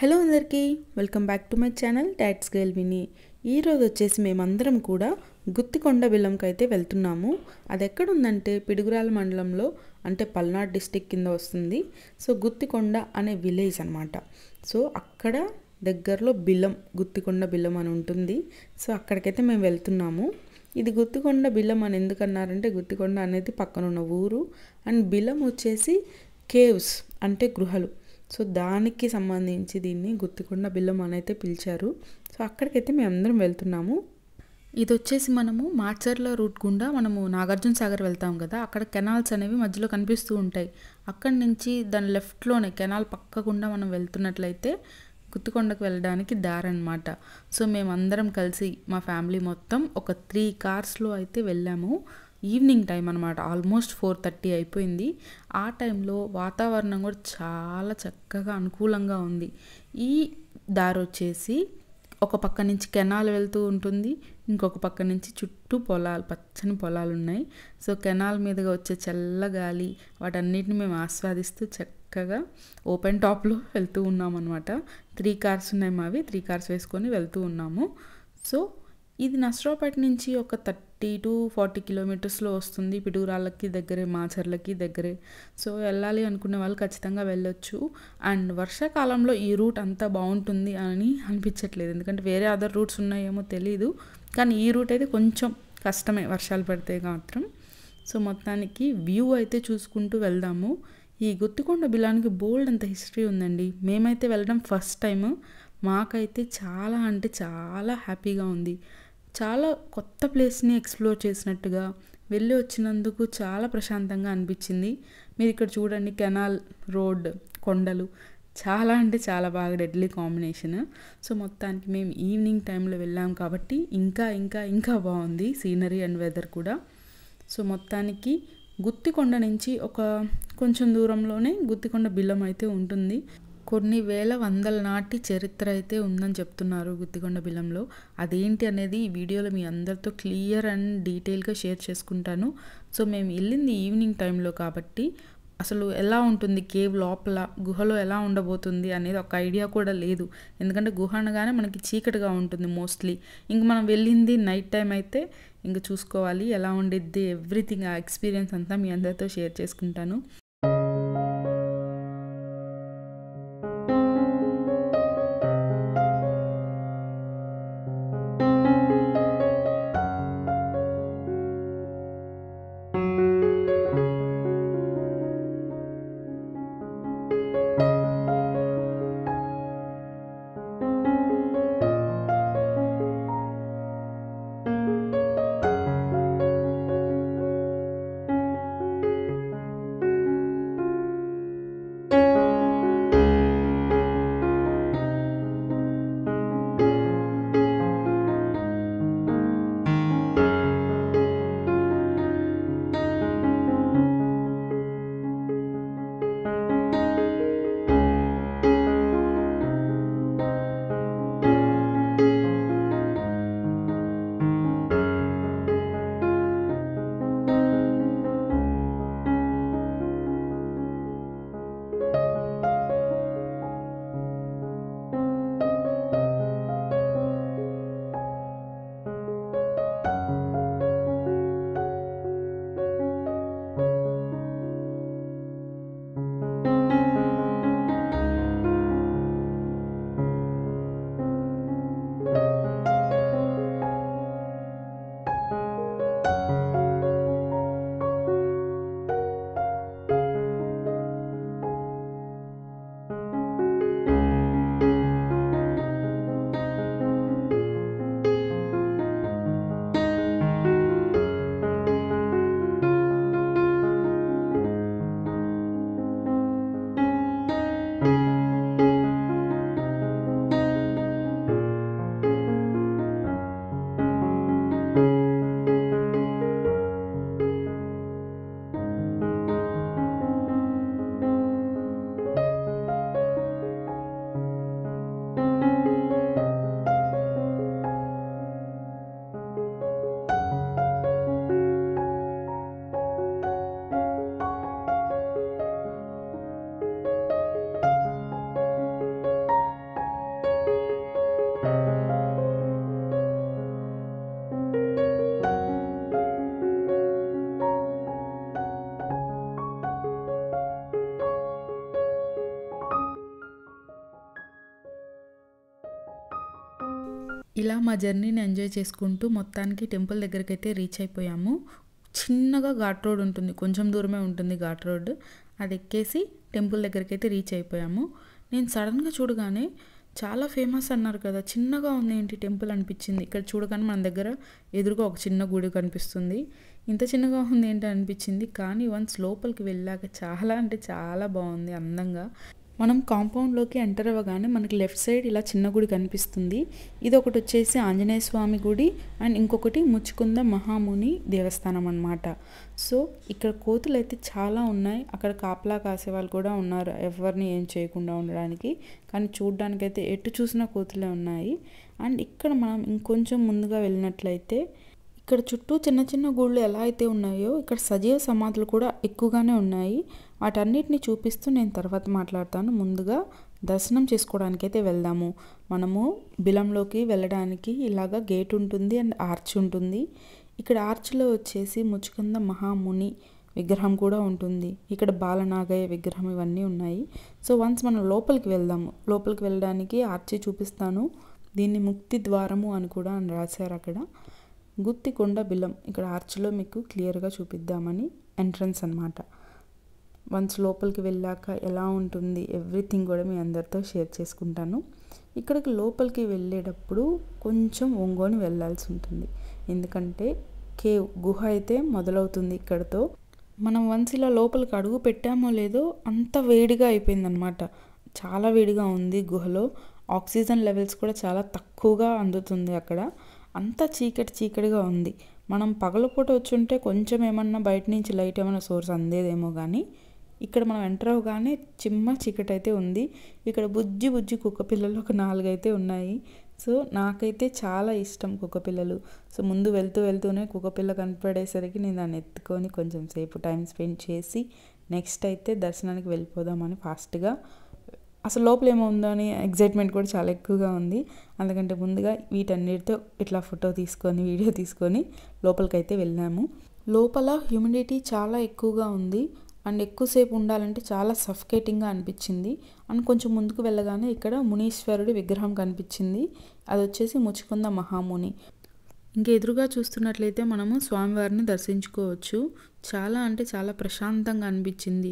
Hello అందరికీ welcome back to my channel dots girl విని. ఈరోజు వచ్చేసి మేమందరం కూడా గుత్తికొండ బిల్లంకి అయితే వెళ్తున్నాము. అది ఎక్కడుందంటే పిడుగురాల మండలంలో, అంటే పల్నాడు డిస్టిక్ కింద వస్తుంది. సో గుత్తికొండ అనే విలేజ్ అనమాట. సో అక్కడ దగ్గరలో బిల్లం, గుత్తికొండ బిల్లం అని ఉంటుంది. సో అక్కడికైతే మేము వెళ్తున్నాము. ఇది గుత్తికొండ బిల్లం అని ఎందుకన్నారంటే, గుత్తికొండ అనేది పక్కన ఉన్న ఊరు, అండ్ బిల్లం వచ్చేసి కేవ్స్ అంటే గృహలు. సో దానికి సంబంధించి దీన్ని గుత్తికొండ బిల్లం అని అయితే పిలిచారు. సో అక్కడికైతే మేము అందరం వెళ్తున్నాము. ఇది వచ్చేసి మనము మాచర్ల రూట్ గుండా మనము నాగార్జున సాగర్ వెళ్తాం కదా, అక్కడ కెనాల్స్ అనేవి మధ్యలో కనిపిస్తూ ఉంటాయి. అక్కడి నుంచి దాని లెఫ్ట్లోనే కెనాల్ పక్కకుండా మనం వెళ్తున్నట్లయితే గుత్తికొండకు వెళ్ళడానికి దారి అనమాట. సో మేమందరం కలిసి మా ఫ్యామిలీ మొత్తం ఒక 3 కార్స్లో అయితే వెళ్ళాము. ఈవినింగ్ టైం అనమాట, ఆల్మోస్ట్ 4:30 అయిపోయింది. ఆ టైంలో వాతావరణం కూడా చాలా చక్కగా అనుకూలంగా ఉంది. ఈ దారి వచ్చేసి ఒక పక్క నుంచి కెనాల్ వెళ్తూ ఉంటుంది, ఇంకొక పక్క నుంచి చుట్టూ పొలాలు, పచ్చని పొలాలు ఉన్నాయి. సో కెనాల్ మీదుగా వచ్చే చల్లగాలి వాటన్నిటిని మేము ఆస్వాదిస్తూ చక్కగా ఓపెన్ టాప్లో వెళ్తూ ఉన్నాం అనమాట. 3 కార్స్ ఉన్నాయి మావి, 3 కార్స్ వేసుకొని వెళ్తూ ఉన్నాము. సో ఇది నర్సరావుపేట నుంచి ఒక 30 to 40 కిలోమీటర్స్లో వస్తుంది. పిడుగురాళ్ళకి దగ్గరే, మాచర్లకి దగ్గరే. సో వెళ్ళాలి అనుకునే వాళ్ళు ఖచ్చితంగా వెళ్ళొచ్చు. అండ్ వర్షాకాలంలో ఈ రూట్ అంతా బాగుంటుంది అని అనిపించట్లేదు, ఎందుకంటే వేరే అదర్ రూట్స్ ఉన్నాయేమో తెలీదు, కానీ ఈ రూట్ అయితే కొంచెం కష్టమే వర్షాలు పడితే మాత్రం. సో మొత్తానికి వ్యూ అయితే చూసుకుంటూ వెళ్దాము. ఈ గుత్తికొండ బిల్లానికి బోల్డ్ అంత హిస్టరీ ఉందండి. మేమైతే వెళ్ళడం ఫస్ట్ టైం. మాకైతే చాలా అంటే చాలా హ్యాపీగా ఉంది. చాలా కొత్త ప్లేస్ని ఎక్స్ప్లోర్ చేసినట్టుగా, వెళ్ళి వచ్చినందుకు చాలా ప్రశాంతంగా అనిపించింది. మీరు ఇక్కడ చూడండి, కెనాల్, రోడ్, కొండలు, చాలా అంటే చాలా బాగా డెడ్లీ కాంబినేషన్. సో మొత్తానికి మేము ఈవినింగ్ టైంలో వెళ్ళాం కాబట్టి ఇంకా ఇంకా ఇంకా బాగుంది సీనరీ అండ్ వెదర్ కూడా. సో మొత్తానికి గుత్తికొండ నుంచి ఒక కొంచెం దూరంలోనే గుత్తికొండ బిల్లం అయితే ఉంటుంది. కొన్ని వేల వందల నాటి చరిత్ర అయితే ఉందని చెప్తున్నారు గుత్తికొండ బిల్లంలో. అదేంటి అనేది ఈ వీడియోలో మీ అందరితో క్లియర్ అండ్ డీటెయిల్గా షేర్ చేసుకుంటాను. సో మేము వెళ్ళింది ఈవినింగ్ టైంలో కాబట్టి అసలు ఎలా ఉంటుంది, కేవ్ లోపల గుహలో ఎలా ఉండబోతుంది అనేది ఒక ఐడియా కూడా లేదు. ఎందుకంటే గుహ అనగానే మనకి చీకటిగా ఉంటుంది మోస్ట్లీ. ఇంక మనం వెళ్ళింది నైట్ టైం అయితే ఇంక చూసుకోవాలి ఎలా ఉండిద్ది, ఎవ్రీథింగ్, ఆ ఎక్స్పీరియన్స్ అంతా మీ అందరితో షేర్ చేసుకుంటాను. ఇలా మా జర్నీని ఎంజాయ్ చేసుకుంటూ మొత్తానికి టెంపుల్ దగ్గరకైతే రీచ్ అయిపోయాము. చిన్నగా ఘాట్ రోడ్ ఉంటుంది, కొంచెం దూరమే ఉంటుంది ఘాట్ రోడ్. అది ఎక్కేసి టెంపుల్ దగ్గరకైతే రీచ్ అయిపోయాము. నేను సడన్గా చూడగానే చాలా ఫేమస్ అన్నారు కదా, చిన్నగా ఉంది ఏంటి టెంపుల్ అనిపించింది. ఇక్కడ చూడగానే మన దగ్గర ఎదురుగా ఒక చిన్న గుడి కనిపిస్తుంది, ఇంత చిన్నగా ఉంది ఏంటి అనిపించింది. కానీ వన్స్ లోపలికి వెళ్ళాక చాలా అంటే చాలా బాగుంది, అందంగా. మనం కాంపౌండ్లోకి ఎంటర్ అవ్వగానే మనకి లెఫ్ట్ సైడ్ ఇలా చిన్న గుడి కనిపిస్తుంది. ఇది ఒకటి వచ్చేసి ఆంజనేయ స్వామి గుడి అండ్ ఇంకొకటి ముచ్చుకుంద మహాముని దేవస్థానం అన్నమాట. సో ఇక్కడ కోతులు అయితే చాలా ఉన్నాయి. అక్కడ కాపలా కాసే వాళ్ళు కూడా ఉన్నారు, ఎవరిని ఏం చేయకుండా ఉండడానికి. కానీ చూడ్డానికైతే ఎటు చూసినా కోతులే ఉన్నాయి. అండ్ ఇక్కడ మనం ఇంకొంచెం ముందుగా వెళ్ళినట్లయితే ఇక్కడ చుట్టూ చిన్న చిన్న గుళ్ళు ఎలా అయితే ఉన్నాయో ఇక్కడ సజీవ సమాధులు కూడా ఎక్కువగానే ఉన్నాయి. వాటన్నిటిని చూపిస్తూ నేను తర్వాత మాట్లాడతాను. ముందుగా దర్శనం చేసుకోవడానికి అయితే వెళ్దాము. మనము బిలంలోకి వెళ్ళడానికి ఇలాగా గేట్ ఉంటుంది అండ్ ఆర్చ్ ఉంటుంది. ఇక్కడ ఆర్చ్లో వచ్చేసి ముచ్చుకుంద మహాముని విగ్రహం కూడా ఉంటుంది. ఇక్కడ బాలనాగయ్య విగ్రహం ఇవన్నీ ఉన్నాయి. సో వన్స్ మనం లోపలికి వెళ్దాము. లోపలికి వెళ్ళడానికి ఆర్చి చూపిస్తాను. దీన్ని ముక్తి ద్వారము అని కూడా అని రాశారు అక్కడ. గుత్తికొండ బిలం ఇక్కడ ఆర్చ్లో మీకు క్లియర్గా చూపిద్దామని ఎంట్రన్స్ అన్నమాట. వన్స్ లోపలికి వెళ్ళాక ఎలా ఉంటుంది ఎవ్రీథింగ్ కూడా మీ అందరితో షేర్ చేసుకుంటాను. ఇక్కడికి లోపలికి వెళ్ళేటప్పుడు కొంచెం ఒంగోని వెళ్ళాల్సి ఉంటుంది, ఎందుకంటే కేవ్ గుహ అయితే మొదలవుతుంది ఇక్కడతో. మనం వన్స్ ఇలా లోపలికి అడుగు పెట్టామో లేదో అంత వేడిగా అయిపోయిందనమాట. చాలా వేడిగా ఉంది గుహలో. ఆక్సిజన్ లెవెల్స్ కూడా చాలా తక్కువగా అందుతుంది అక్కడ. అంతా చీకటిగా ఉంది. మనం పగలపూట వచ్చి ఉంటే కొంచెం ఏమన్నా బయట నుంచి లైట్ ఏమైనా సోర్స్ అందేదేమో, కానీ ఇక్కడ మనం ఎంటర్ అవగానే చిమ్మ చీకటి అయితే ఉంది. ఇక్కడ బుజ్జి కుక్క పిల్లలు ఒక 4 అయితే ఉన్నాయి. సో నాకైతే చాలా ఇష్టం కుక్క పిల్లలు. సో ముందు వెళ్తూనే కుక్క పిల్ల కనపడేసరికి నేను దాన్ని ఎత్తుకొని కొంచెం సేపు టైం స్పెండ్ చేసి నెక్స్ట్ అయితే దర్శనానికి వెళ్ళిపోదామని ఫాస్ట్గా, అసలు లోపల ఏమో ఉందో అని ఎగ్జైట్మెంట్ కూడా చాలా ఎక్కువగా ఉంది. అందుకంటే ముందుగా వీటన్నిటితో ఇట్లా ఫోటో తీసుకొని వీడియో తీసుకొని లోపలికైతే వెళ్ళాము. లోపల హ్యూమిడిటీ చాలా ఎక్కువగా ఉంది అండ్ ఎక్కువసేపు ఉండాలంటే చాలా సఫికేటింగ్గా అనిపించింది. అండ్ కొంచెం ముందుకు వెళ్ళగానే ఇక్కడ మునీశ్వరుడి విగ్రహం కనిపించింది. అది వచ్చేసి ముచ్చుకుంద మహాముని. ఇంకా ఎదురుగా చూస్తున్నట్లయితే మనము స్వామివారిని దర్శించుకోవచ్చు. చాలా అంటే చాలా ప్రశాంతంగా అనిపించింది.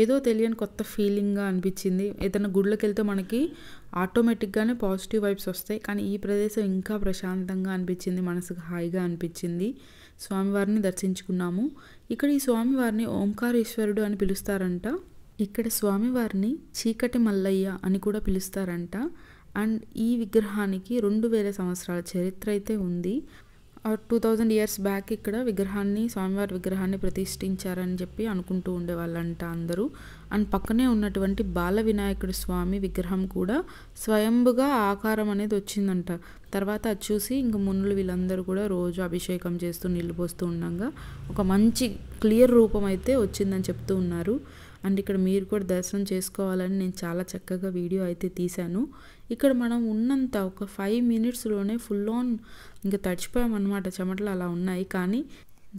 ఏదో తెలియని కొత్త ఫీలింగ్గా అనిపించింది. ఏదైనా గుళ్ళకి వెళ్తే మనకి ఆటోమేటిక్గానే పాజిటివ్ వైబ్స్ వస్తాయి, కానీ ఈ ప్రదేశం ఇంకా ప్రశాంతంగా అనిపించింది, మనసుకు హాయిగా అనిపించింది. స్వామివారిని దర్శించుకున్నాము. ఇక్కడ ఈ స్వామివారిని ఓంకారేశ్వరుడు అని పిలుస్తారంట. ఇక్కడ స్వామివారిని చీకటి మల్లయ్య అని కూడా పిలుస్తారంట. అండ్ ఈ విగ్రహానికి 2000 సంవత్సరాల చరిత్ర అయితే ఉంది. 2000 ఇయర్స్ బ్యాక్ ఇక్కడ స్వామివారి విగ్రహాన్ని ప్రతిష్ఠించారని చెప్పి అనుకుంటూ ఉండేవాళ్ళంట అందరూ. అండ్ పక్కనే ఉన్నటువంటి బాల వినాయకుడి స్వామి విగ్రహం కూడా స్వయంభుగా ఆకారం అనేది వచ్చిందంట. తర్వాత అది చూసి ఇంక మునులు వీళ్ళందరూ కూడా రోజు అభిషేకం చేస్తూ నీళ్లు పోస్తూ ఉండగా ఒక మంచి క్లియర్ రూపం అయితే వచ్చిందని చెప్తూ ఉన్నారు. అండ్ ఇక్కడ మీరు కూడా దర్శనం చేసుకోవాలని నేను చాలా చక్కగా వీడియో అయితే తీశాను. ఇక్కడ మనం ఉన్నంత ఒక 5 మినిట్స్లోనే ఫుల్ ఆన్ ఇంకా తడిచిపోయామన్నమాట, చెమటలు అలా ఉన్నాయి. కానీ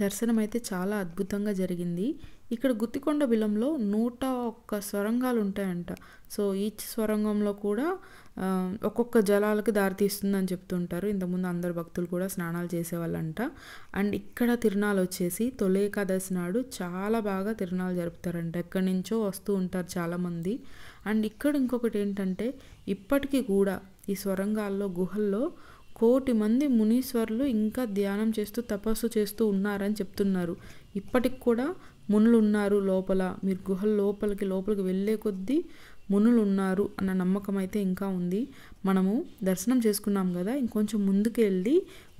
దర్శనం అయితే చాలా అద్భుతంగా జరిగింది. ఇక్కడ గుత్తికొండ బిలంలో 101 సొరంగాలు ఉంటాయంట. సో ఈచ్ సొరంగంలో కూడా ఒక్కొక్క జలాలకు దారితీస్తుందని చెప్తుంటారు. ఇంతకుముందు అందరు భక్తులు కూడా స్నానాలు చేసేవాళ్ళంట. అండ్ ఇక్కడ తిరునాళ్ళు వచ్చేసి తొలి ఏకాదశి నాడు చాలా బాగా తిరునాళ్ళు జరుపుతారంట. ఎక్కడి నుంచో వస్తూ ఉంటారు చాలామంది. అండ్ ఇక్కడ ఇంకొకటి ఏంటంటే ఇప్పటికీ కూడా ఈ సొరంగాల్లో గుహల్లో 1,000,000 మంది మునీశ్వరులు ఇంకా ధ్యానం చేస్తూ తపస్సు చేస్తూ ఉన్నారని చెప్తున్నారు. ఇప్పటికి కూడా మునులు ఉన్నారు లోపల. మీరు గుహల లోపలికి వెళ్ళే కొద్దీ మునులు ఉన్నారు అన్న నమ్మకం అయితే ఇంకా ఉంది. మనము దర్శనం చేసుకున్నాం కదా, ఇంకొంచెం ముందుకు వెళ్ళి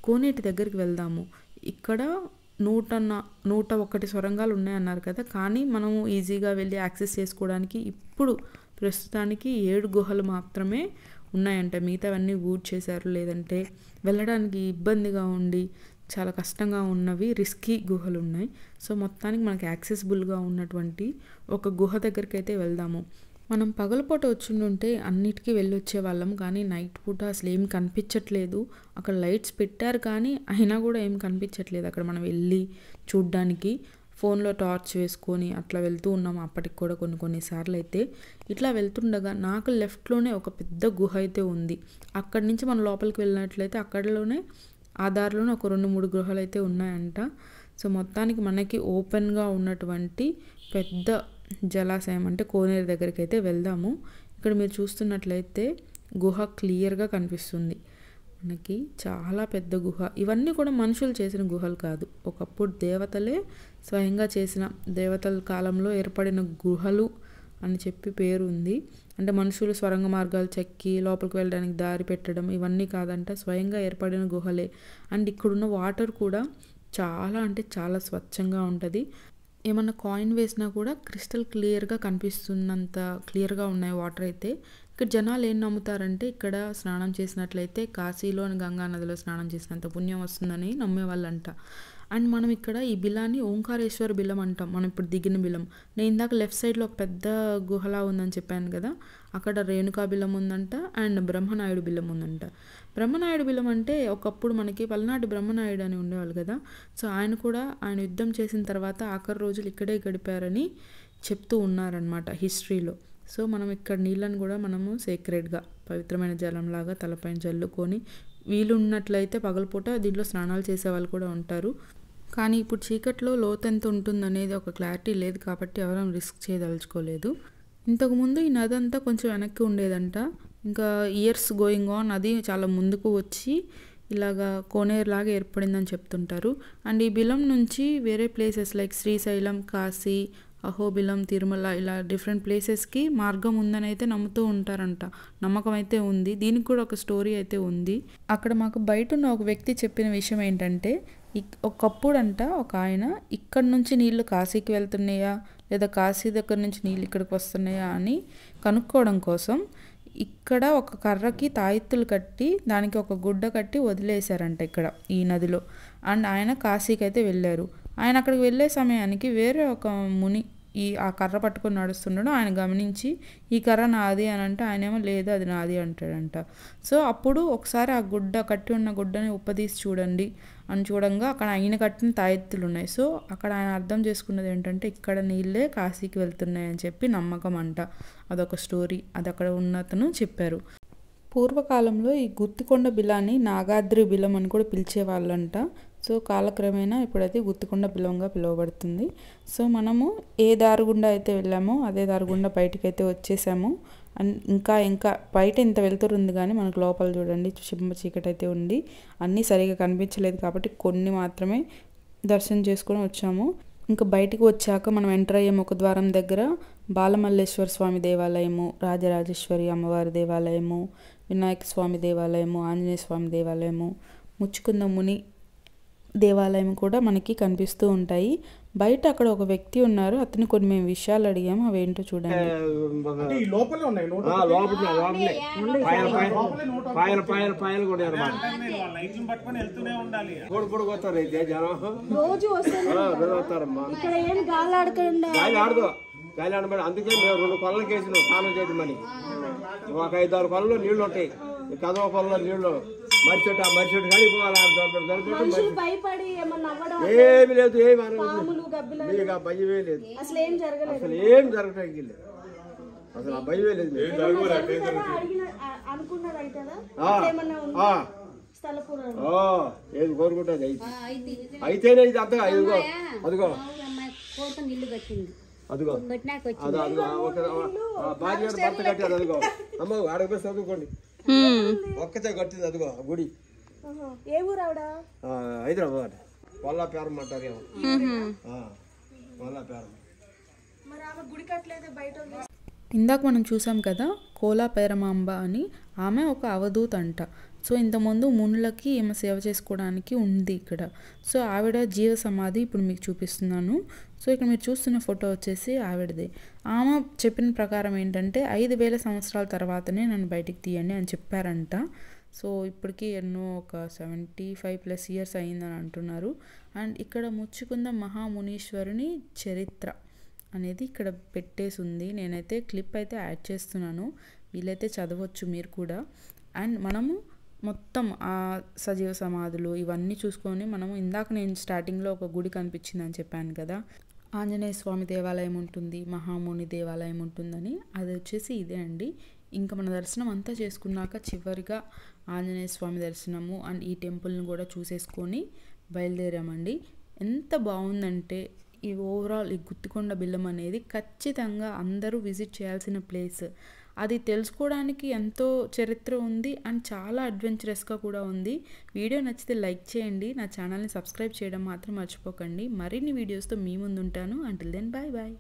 కోనేటి దగ్గరికి వెళ్దాము. ఇక్కడ 101 సొరంగాలు ఉన్నాయన్నారు కదా, కానీ మనము ఈజీగా వెళ్ళి యాక్సెస్ చేసుకోవడానికి ఇప్పుడు ప్రస్తుతానికి 7 గుహలు మాత్రమే ఉన్నాయంట. మిగతావన్నీ ఊడ్ చేశారు, లేదంటే వెళ్ళడానికి ఇబ్బందిగా ఉండి చాలా కష్టంగా ఉన్నవి రిస్కీ గుహలు ఉన్నాయి. సో మొత్తానికి మనకి యాక్సెసిబుల్గా ఉన్నటువంటి ఒక గుహ దగ్గరికి అయితే వెళ్దాము. మనం పగలపూట వచ్చిండుంటే అన్నిటికీ వెళ్ళొచ్చే వాళ్ళం, కానీ నైట్ పూట అసలు ఏం కనిపించట్లేదు. అక్కడ లైట్స్ పెట్టారు కానీ అయినా కూడా ఏం కనిపించట్లేదు అక్కడ మనం వెళ్ళి చూడ్డానికి. ఫోన్లో టార్చ్ వేసుకొని అట్లా వెళ్తూ ఉన్నాము అప్పటికి కూడా కొన్నిసార్లు అయితే. ఇట్లా వెళ్తుండగా నాకు లెఫ్ట్లోనే ఒక పెద్ద గుహ అయితే ఉంది. అక్కడి నుంచి మనం లోపలికి వెళ్ళినట్లయితే అక్కడలోనే ఆ దారిలోనే ఒక 2-3 గుహలు అయితే ఉన్నాయంట. సో మొత్తానికి మనకి ఓపెన్గా ఉన్నటువంటి పెద్ద జలాశయం అంటే కోనేరు దగ్గరికి అయితే వెళ్దాము. ఇక్కడ మీరు చూస్తున్నట్లయితే గుహ క్లియర్గా కనిపిస్తుంది మనకి, చాలా పెద్ద గుహ. ఇవన్నీ కూడా మనుషులు చేసిన గుహలు కాదు, ఒకప్పుడు దేవతలే స్వయంగా చేసిన, దేవతల కాలంలో ఏర్పడిన గుహలు అని చెప్పి పేరు ఉంది. అంటే మనుషులు స్వరంగ మార్గాలు చెక్కి లోపలికి వెళ్ళడానికి దారి పెట్టడం ఇవన్నీ కాదంట, స్వయంగా ఏర్పడిన గుహలే. అండ్ ఇక్కడున్న వాటర్ కూడా చాలా అంటే చాలా స్వచ్ఛంగా ఉంటుంది. ఏమన్నా కాయిన్ వేసినా కూడా క్రిస్టల్ క్లియర్గా కనిపిస్తున్నంత క్లియర్గా ఉన్నాయి వాటర్ అయితే. ఇక్కడ జనాలు ఏం నమ్ముతారంటే ఇక్కడ స్నానం చేసినట్లయితే కాశీలోని గంగా నదిలో స్నానం చేసినంత పుణ్యం వస్తుందని నమ్మేవాళ్ళంట. అండ్ మనం ఇక్కడ ఈ బిలాన్ని ఓంకారేశ్వర బిలం అంటాం, మనం ఇప్పుడు దిగిన బిలం. నేను ఇందాక లెఫ్ట్ సైడ్లో ఒక పెద్ద గుహలా ఉందని చెప్పాను కదా, అక్కడ రేణుకా బిలం ఉందంట అండ్ బ్రహ్మనాయుడు బిలం ఉందంట. బ్రహ్మనాయుడు బిలం అంటే ఒకప్పుడు మనకి పల్నాటి బ్రహ్మనాయుడు అని ఉండేవాళ్ళు కదా, సో ఆయన యుద్ధం చేసిన తర్వాత ఆఖరి రోజులు ఇక్కడే గడిపారని చెప్తూ ఉన్నారనమాట హిస్టరీలో. సో మనం ఇక్కడ నీళ్ళని కూడా మనము సేక్రెడ్గా పవిత్రమైన జలంలాగా తలపైన జల్లుకొని, వీలున్నట్లయితే పగలపూట దీంట్లో స్నానాలు చేసే వాళ్ళు కూడా ఉంటారు. కానీ ఇప్పుడు చీకట్లో లోతు ఎంత ఉంటుందనేది ఒక క్లారిటీ లేదు కాబట్టి ఎవరం రిస్క్ చేయదలుచుకోలేదు. ఇంతకుముందు ఈ నది అంతా కొంచెం వెనక్కి ఉండేదంట, ఇంకా ఇయర్స్ గోయింగ్ ఆన్ నది చాలా ముందుకు వచ్చి ఇలాగా కోనేరులాగా ఏర్పడిందని చెప్తుంటారు. అండ్ ఈ బిలం నుంచి వేరే ప్లేసెస్ లైక్ శ్రీశైలం, కాశీ, అహోబిలం, తిరుమల ఇలా డిఫరెంట్ ప్లేసెస్కి మార్గం ఉందని అయితే నమ్ముతూ ఉంటారంట, నమ్మకం అయితే ఉంది. దీనికి కూడా ఒక స్టోరీ అయితే ఉంది. అక్కడ మాకు బయట ఉన్న ఒక వ్యక్తి చెప్పిన విషయం ఏంటంటే ఒకప్పుడు అంట ఒక ఆయన ఇక్కడ నుంచి నీళ్లు కాశీకి వెళ్తున్నాయా లేదా కాశీ దగ్గర నుంచి నీళ్ళు ఇక్కడికి వస్తున్నాయా అని కనుక్కోవడం కోసం ఇక్కడ ఒక కర్రకి తాయెత్తులు కట్టి దానికి ఒక గుడ్డ కట్టి వదిలేశారంట ఇక్కడ ఈ నదిలో. అండ్ ఆయన కాశీకి అయితే వెళ్ళారు. ఆయన అక్కడికి వెళ్ళే సమయానికి వేరే ఒక ముని ఆ కర్ర పట్టుకొని నడుస్తుండడం ఆయన గమనించి ఈ కర్ర నాది అని అంటే ఆయనేమో లేదు అది నాది అంటాడంట. సో అప్పుడు ఒకసారి ఆ కట్టి ఉన్న గుడ్డని ఉప్పదీసి చూడండి అని చూడంగా అక్కడ ఆయన కట్టిన తాయెత్తులు ఉన్నాయి. సో అక్కడ ఆయన అర్థం చేసుకున్నది ఏంటంటే ఇక్కడ నీళ్ళే కాశీకి వెళ్తున్నాయి అని చెప్పి నమ్మకం అంట. అదొక స్టోరీ, అది అక్కడ ఉన్నతను చెప్పారు. పూర్వకాలంలో ఈ గుత్తికొండ బిలాన్ని నాగాద్రి బిలం అని కూడా పిలిచేవాళ్ళంట. సో కాలక్రమేణా ఇప్పుడైతే గుత్తికొండ బిలంగా పిలువబడుతుంది. సో మనము ఏ దారి గుండా అయితే వెళ్ళామో అదే దారి గుండా బయటకైతే వచ్చేసాము. అండ్ ఇంకా బయట ఇంత వెళ్తుంది కానీ మనకు లోపల చూడండి చీకటి అయితే ఉంది, అన్నీ సరిగా కనిపించలేదు కాబట్టి కొన్ని మాత్రమే దర్శనం చేసుకొని వచ్చాము. ఇంకా బయటికి వచ్చాక మనం ఎంటర్ అయ్యే ముఖద్వారం దగ్గర బాలమల్లేశ్వర స్వామి దేవాలయము, రాజరాజేశ్వరి అమ్మవారి దేవాలయము, వినాయక స్వామి దేవాలయము, ఆంజనేయ స్వామి దేవాలయము, ముచ్చుకుంద ముని దేవాలయం కూడా మనకి కనిపిస్తూ ఉంటాయి. బయట అక్కడ ఒక వ్యక్తి ఉన్నారు, అతను కొన్ని మేము విషయాలు అడిగాము, అవేంటో చూడండి. అందుకే మేము 2 కొలలకి వేసినాం స్నానం చేయమని. ఒక 5-6 కొలలో నీళ్లు ఉంటాయి, కదవ కొలలో నీళ్లు మరిచెట్టు కానీ ఏమి లేదు, ఏమి మీకు ఆ భయమే లేదు, అసలు ఏం జరగటానికి లేదు, అసలు ఆ భయమే లేదు. ఏది కోరుకుంటుంది అయితేనే ఇది అంతగా అదిగో అదిగో అదిగో భార్య భర్త కట్టారు, అదిగో అమ్మ ఆడకపోయి చదువుకోండి ఒక్కతే కట్టింది, అదిగో గుడి. హైదరాబాద్ పొల్లాపేరం అంటారేమో, పొల్లాపేరం. ఇందాక మనం చూసాం కదా కోలాపేరమాంబ అని, ఆమె ఒక అవధూత అంట. సో ఇంతకుముందు మునులకి ఈమె సేవ చేసుకోవడానికి ఉంది ఇక్కడ. సో ఆవిడ జీవ సమాధి ఇప్పుడు మీకు చూపిస్తున్నాను. సో ఇక్కడ మీరు చూస్తున్న ఫోటో వచ్చేసి ఆవిడదే. ఆమె చెప్పిన ప్రకారం ఏంటంటే 5000 సంవత్సరాల తర్వాతనే నన్ను బయటికి తీయండి అని చెప్పారంట. సో ఇప్పటికీ ఎన్నో ఒక 75+ ఇయర్స్ అయిందని అంటున్నారు. అండ్ ఇక్కడ ముచ్చుకుంద మహామునీశ్వరుని చరిత్ర అనేది ఇక్కడ పెట్టేసి ఉంది. నేనైతే క్లిప్ అయితే యాడ్ చేస్తున్నాను, వీలైతే చదవచ్చు మీరు కూడా. అండ్ మనము మొత్తం ఆ సజీవ సమాధులు ఇవన్నీ చూసుకొని మనము ఇందాక నేను స్టార్టింగ్లో ఒక గుడి కనిపించిందని చెప్పాను కదా, ఆంజనేయ స్వామి దేవాలయం ఉంటుంది, మహాముని దేవాలయం ఉంటుందని. అది వచ్చేసి ఇదే అండి. ఇంకా మన దర్శనం అంతా చేసుకున్నాక చివరిగా ఆంజనేయ స్వామి దర్శనము అండ్ ఈ టెంపుల్ని కూడా చూసేసుకొని బయలుదేరామండి. ఎంత బాగుందంటే ఈ ఓవరాల్ ఈ గుత్తికొండ బిల్లం అనేది ఖచ్చితంగా అందరూ విజిట్ చేయాల్సిన ప్లేస్. అది తెలుసుకోవడానికి ఎంతో చరిత్ర ఉంది అండ్ చాలా అడ్వెంచరస్గా కూడా ఉంది. వీడియో నచ్చితే లైక్ చేయండి, నా ఛానల్ని సబ్స్క్రైబ్ చేయడం మాత్రం మర్చిపోకండి. మరిన్ని వీడియోస్తో మీ ముందు ఉంటాను. Until then bye bye.